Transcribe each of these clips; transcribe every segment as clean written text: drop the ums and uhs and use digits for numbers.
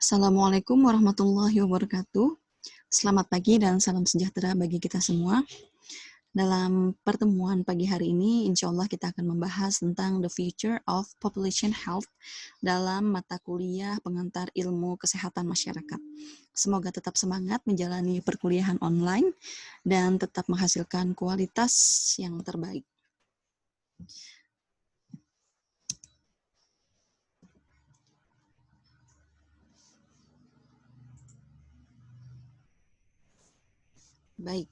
Assalamualaikum warahmatullahi wabarakatuh. Selamat pagi dan salam sejahtera bagi kita semua. Dalam pertemuan pagi hari ini, insya Allah kita akan membahas tentang the future of population health dalam mata kuliah pengantar ilmu kesehatan masyarakat. Semoga tetap semangat menjalani perkuliahan online dan tetap menghasilkan kualitas yang terbaik. Baik,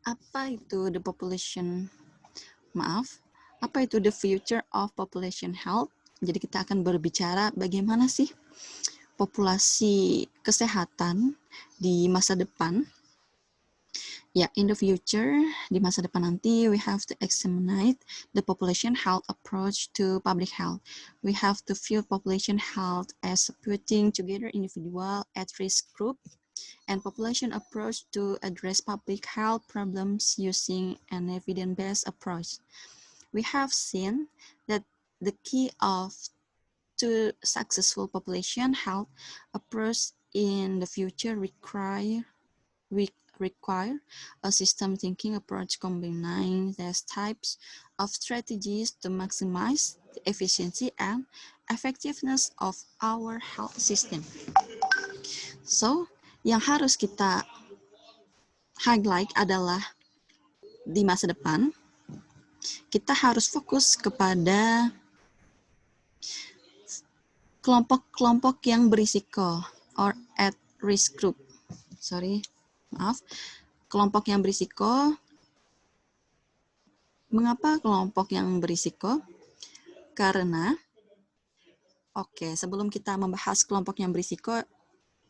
apa itu the future of population health? Jadi kita akan berbicara bagaimana sih populasi kesehatan di masa depan. Ya, in the future, di masa depan nanti, we have to examine the population health approach to public health. We have to view population health as putting together individual at-risk group and population approach to address public health problems using an evidence-based approach. We have seen that the key to successful population health approach in the future require a system thinking approach combining these types of strategies to maximize the efficiency and effectiveness of our health system. So, yang harus kita highlight adalah di masa depan, kita harus fokus kepada kelompok-kelompok yang berisiko or at risk group. Kelompok yang berisiko. Mengapa kelompok yang berisiko? Karena, sebelum kita membahas kelompok yang berisiko,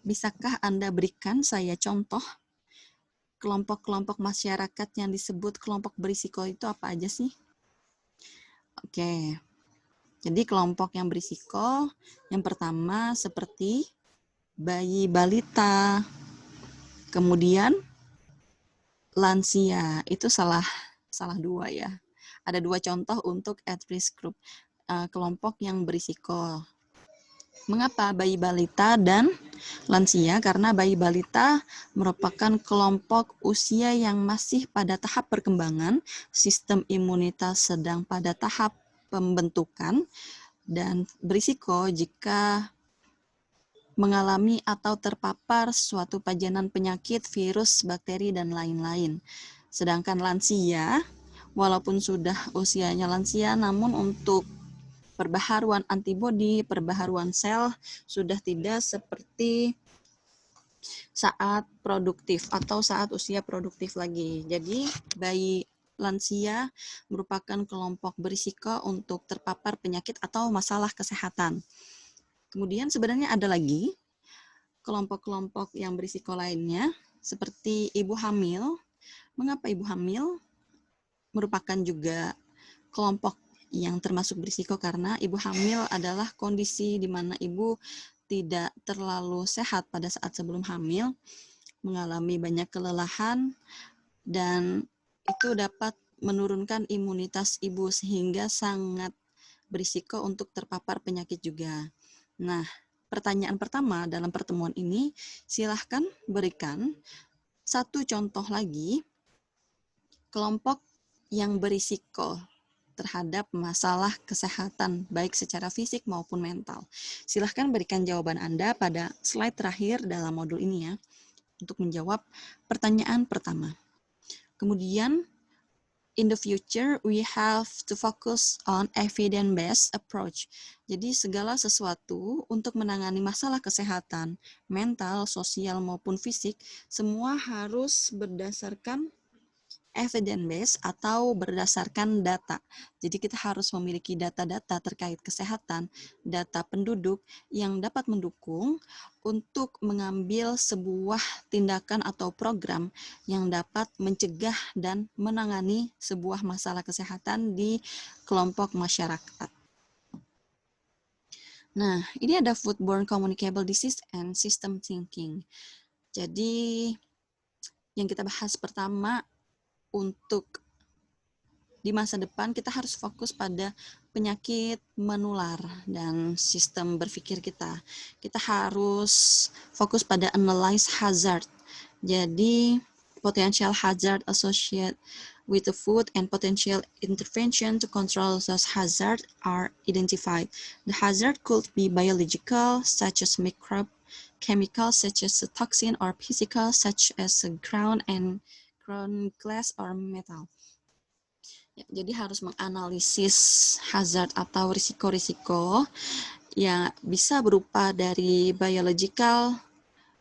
bisakah Anda berikan saya contoh kelompok-kelompok masyarakat yang disebut kelompok berisiko itu apa aja sih? Jadi kelompok yang berisiko, yang pertama seperti bayi balita, kemudian lansia, itu salah dua ya. Ada dua contoh untuk at-risk group, kelompok yang berisiko. Mengapa bayi balita dan lansia? Karena bayi balita merupakan kelompok usia yang masih pada tahap perkembangan, sistem imunitas sedang pada tahap pembentukan, dan berisiko jika mengalami atau terpapar suatu pajanan penyakit, virus, bakteri, dan lain-lain. Sedangkan lansia, walaupun sudah usianya lansia, namun untuk perbaharuan antibodi, perbaharuan sel sudah tidak seperti saat produktif atau saat usia produktif lagi. Jadi bayi lansia merupakan kelompok berisiko untuk terpapar penyakit atau masalah kesehatan. Kemudian sebenarnya ada lagi kelompok-kelompok yang berisiko lainnya seperti ibu hamil. Mengapa ibu hamil merupakan juga kelompok yang termasuk berisiko? Karena ibu hamil adalah kondisi di mana ibu tidak terlalu sehat pada saat sebelum hamil, mengalami banyak kelelahan, dan itu dapat menurunkan imunitas ibu sehingga sangat berisiko untuk terpapar penyakit juga. Nah, pertanyaan pertama dalam pertemuan ini, silahkan berikan satu contoh lagi kelompok yang berisiko terhadap masalah kesehatan, baik secara fisik maupun mental. Silahkan berikan jawaban Anda pada slide terakhir dalam modul ini ya, untuk menjawab pertanyaan pertama. Kemudian, in the future, we have to focus on evidence-based approach. Jadi segala sesuatu untuk menangani masalah kesehatan, mental, sosial, maupun fisik, semua harus berdasarkan evidence-based atau berdasarkan data. Jadi kita harus memiliki data-data terkait kesehatan, data penduduk yang dapat mendukung untuk mengambil sebuah tindakan atau program yang dapat mencegah dan menangani sebuah masalah kesehatan di kelompok masyarakat. Nah, ini ada foodborne communicable disease and system thinking. Jadi yang kita bahas pertama, untuk di masa depan kita harus fokus pada penyakit menular dan sistem berpikir kita. Kita harus fokus pada analyze hazard. Jadi, potential hazard associated with the food and potential intervention to control those hazards are identified. The hazard could be biological, such as microbe, chemical, such as a toxin, or physical, such as a ground glass or metal. Ya, jadi harus menganalisis hazard atau risiko-risiko yang bisa berupa dari biological,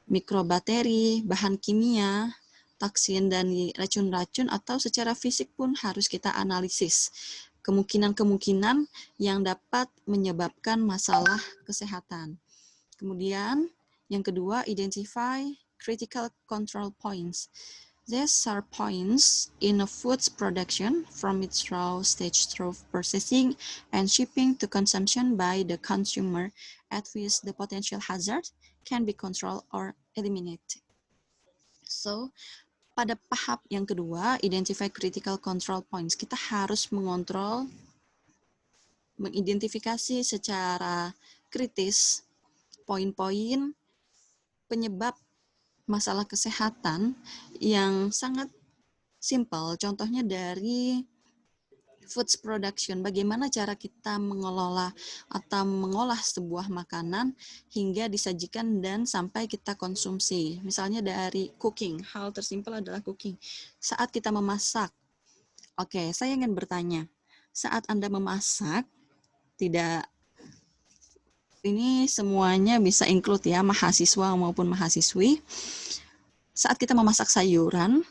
mikrobakteri, bahan kimia, toksin, dan racun-racun, atau secara fisik pun harus kita analisis kemungkinan-kemungkinan yang dapat menyebabkan masalah kesehatan. Kemudian yang kedua, identify critical control points. These are points in a food's production from its raw stage through processing and shipping to consumption by the consumer at which the potential hazard can be controlled or eliminated. So, pada tahap yang kedua, identify critical control points. Kita harus mengidentifikasi secara kritis poin-poin penyebab masalah kesehatan yang sangat simple. Contohnya dari foods production, bagaimana cara kita mengelola atau mengolah sebuah makanan hingga disajikan dan sampai kita konsumsi. Misalnya dari cooking, hal tersimpel adalah cooking. Saat kita memasak, oke, saya ingin bertanya, saat Anda memasak, tidak, ini semuanya bisa include ya, mahasiswa maupun mahasiswi. Saat kita memasak sayuran,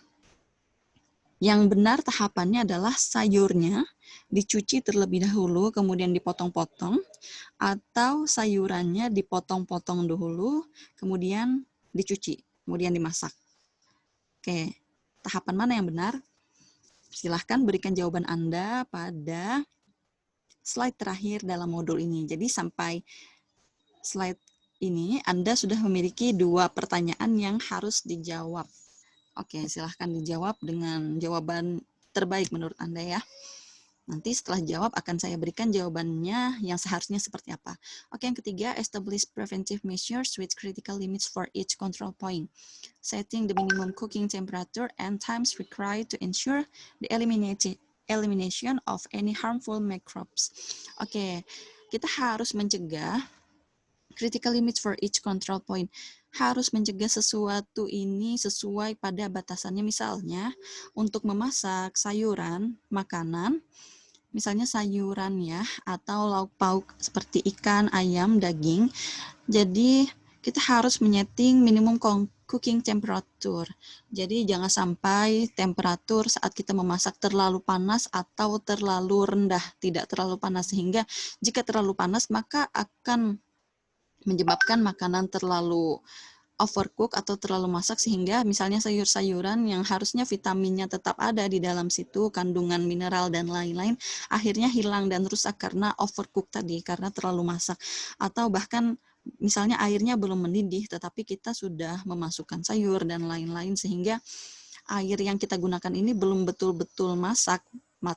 yang benar tahapannya adalah sayurnya dicuci terlebih dahulu, kemudian dipotong-potong, atau sayurannya dipotong-potong dahulu, kemudian dicuci, kemudian dimasak. Oke, tahapan mana yang benar? Silahkan berikan jawaban Anda pada slide terakhir dalam modul ini. Jadi sampai slide ini Anda sudah memiliki 2 pertanyaan yang harus dijawab. Oke, silahkan dijawab dengan jawaban terbaik menurut Anda ya. Nanti setelah jawab akan saya berikan jawabannya yang seharusnya seperti apa. Oke, yang ketiga, establish preventive measures with critical limits for each control point. Setting the minimum cooking temperature and times required to ensure the elimination of any harmful microbes. Oke, kita harus mencegah critical limits for each control point. Harus mencegah sesuatu ini sesuai pada batasannya. Misalnya, untuk memasak sayuran, makanan, misalnya sayuran ya, atau lauk pauk seperti ikan, ayam, daging. Jadi, kita harus menyeting minimum cooking temperature. Jadi, jangan sampai temperatur saat kita memasak terlalu panas atau terlalu rendah, tidak terlalu panas. Sehingga, jika terlalu panas, maka akan menyebabkan makanan terlalu overcook atau terlalu masak sehingga misalnya sayur-sayuran yang harusnya vitaminnya tetap ada di dalam situ, kandungan mineral dan lain-lain, akhirnya hilang dan rusak karena overcook tadi, karena terlalu masak. Atau bahkan misalnya airnya belum mendidih tetapi kita sudah memasukkan sayur dan lain-lain sehingga air yang kita gunakan ini belum betul-betul masak,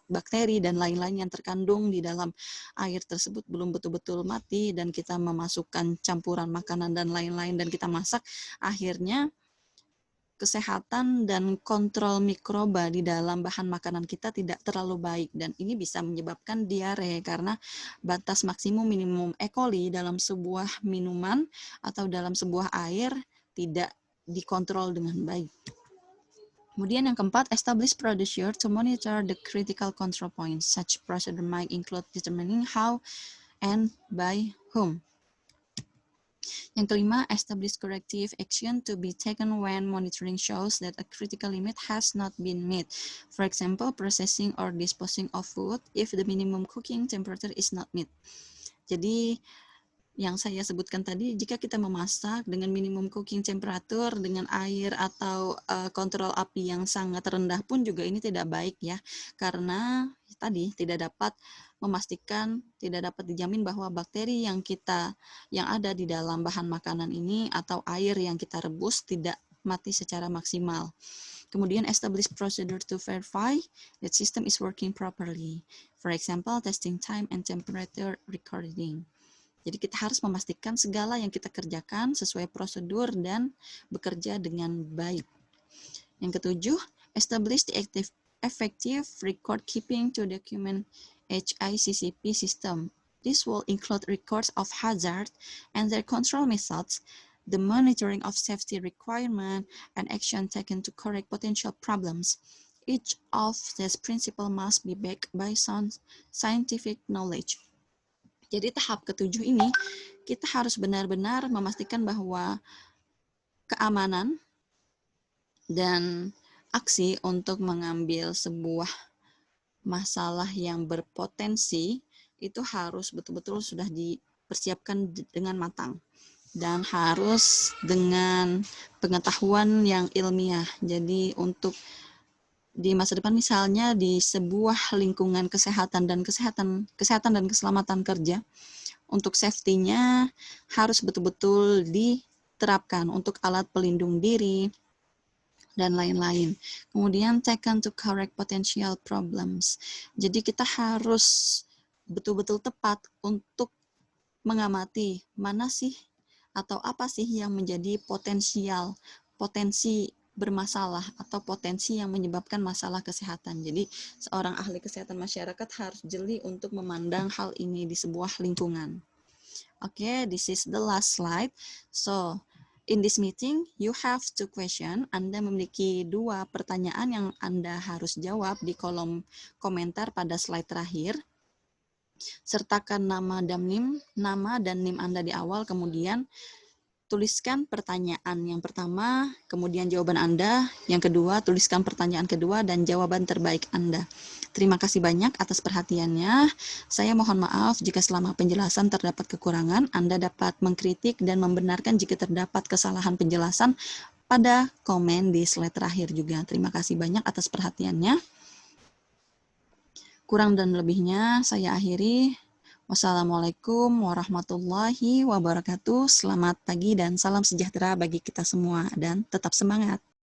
bakteri dan lain-lain yang terkandung di dalam air tersebut belum betul-betul mati dan kita memasukkan campuran makanan dan lain-lain dan kita masak, akhirnya kesehatan dan kontrol mikroba di dalam bahan makanan kita tidak terlalu baik dan ini bisa menyebabkan diare karena batas maksimum minimum E. coli dalam sebuah minuman atau dalam sebuah air tidak dikontrol dengan baik. Kemudian yang keempat, establish procedure to monitor the critical control points. Such procedure might include determining how and by whom. Yang kelima, establish corrective action to be taken when monitoring shows that a critical limit has not been met. For example, processing or disposing of food if the minimum cooking temperature is not met. Jadi, yang saya sebutkan tadi, jika kita memasak dengan minimum cooking temperature dengan air atau kontrol api yang sangat rendah pun juga ini tidak baik ya, karena tadi tidak dapat memastikan, tidak dapat dijamin bahwa bakteri yang ada di dalam bahan makanan ini atau air yang kita rebus tidak mati secara maksimal. Kemudian establish procedure to verify that system is working properly. For example, testing time and temperature recording. Jadi kita harus memastikan segala yang kita kerjakan sesuai prosedur dan bekerja dengan baik. Yang ketujuh, establish the effective record keeping to document HICCP system. This will include records of hazard and their control methods, the monitoring of safety requirement, and action taken to correct potential problems. Each of these principles must be backed by sound scientific knowledge. Jadi tahap ketujuh ini, kita harus benar-benar memastikan bahwa keamanan dan aksi untuk mengambil sebuah masalah yang berpotensi itu harus betul-betul sudah dipersiapkan dengan matang dan harus dengan pengetahuan yang ilmiah. Jadi untuk di masa depan misalnya di sebuah lingkungan kesehatan dan keselamatan kerja, untuk safety-nya harus betul-betul diterapkan untuk alat pelindung diri dan lain-lain. Kemudian taken to correct potential problems. Jadi kita harus betul-betul tepat untuk mengamati mana sih atau apa sih yang menjadi potensi bermasalah atau potensi yang menyebabkan masalah kesehatan. Jadi seorang ahli kesehatan masyarakat harus jeli untuk memandang hal ini di sebuah lingkungan. Okay, this is the last slide. So, in this meeting, you have 2 questions. Anda memiliki 2 pertanyaan yang Anda harus jawab di kolom komentar pada slide terakhir. Sertakan nama dan NIM Anda di awal, kemudian tuliskan pertanyaan yang pertama, kemudian jawaban Anda. Yang kedua, tuliskan pertanyaan kedua dan jawaban terbaik Anda. Terima kasih banyak atas perhatiannya. Saya mohon maaf jika selama penjelasan terdapat kekurangan. Anda dapat mengkritik dan membenarkan jika terdapat kesalahan penjelasan pada komen di slide terakhir juga. Terima kasih banyak atas perhatiannya. Kurang dan lebihnya saya akhiri. Wassalamualaikum warahmatullahi wabarakatuh. Selamat pagi dan salam sejahtera bagi kita semua dan tetap semangat.